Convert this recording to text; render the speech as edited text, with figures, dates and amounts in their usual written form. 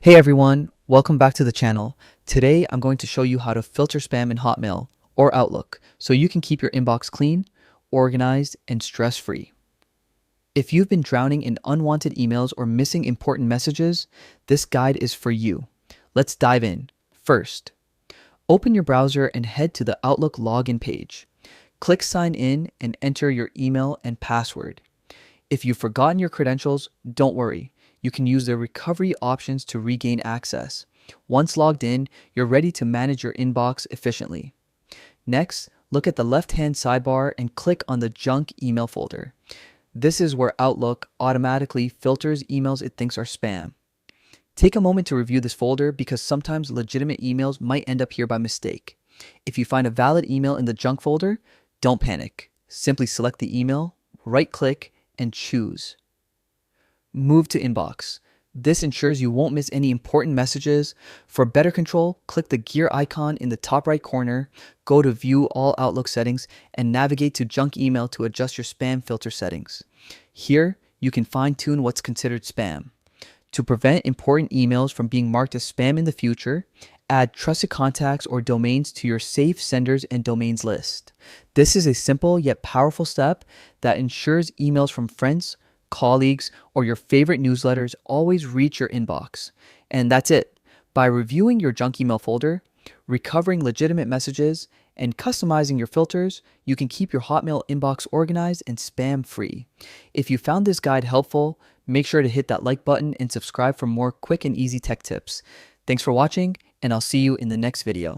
Hey everyone, welcome back to the channel. Today I'm going to show you how to filter spam in Hotmail or Outlook so you can keep your inbox clean, organized, and stress-free. If you've been drowning in unwanted emails or missing important messages, this guide is for you. Let's dive in. First, open your browser and head to the Outlook login page. Click Sign In and enter your email and password. If you've forgotten your credentials, don't worry. You can use the recovery options to regain access. Once logged in, you're ready to manage your inbox efficiently. Next, look at the left-hand sidebar and click on the junk email folder. This is where Outlook automatically filters emails it thinks are spam. Take a moment to review this folder because sometimes legitimate emails might end up here by mistake. If you find a valid email in the junk folder, don't panic. Simply select the email, right-click, and choose. Move to Inbox. This ensures you won't miss any important messages. For better control, click the gear icon in the top right corner, go to View All Outlook Settings, and navigate to Junk Email to adjust your spam filter settings. Here, you can fine-tune what's considered spam. To prevent important emails from being marked as spam in the future, add trusted contacts or domains to your safe senders and domains list. This is a simple yet powerful step that ensures emails from friends, colleagues, or your favorite newsletters always reach your inbox. And that's it. By reviewing your junk email folder, recovering legitimate messages, and customizing your filters, you can keep your Hotmail inbox organized and spam-free. If you found this guide helpful, make sure to hit that like button and subscribe for more quick and easy tech tips. Thanks for watching, and I'll see you in the next video.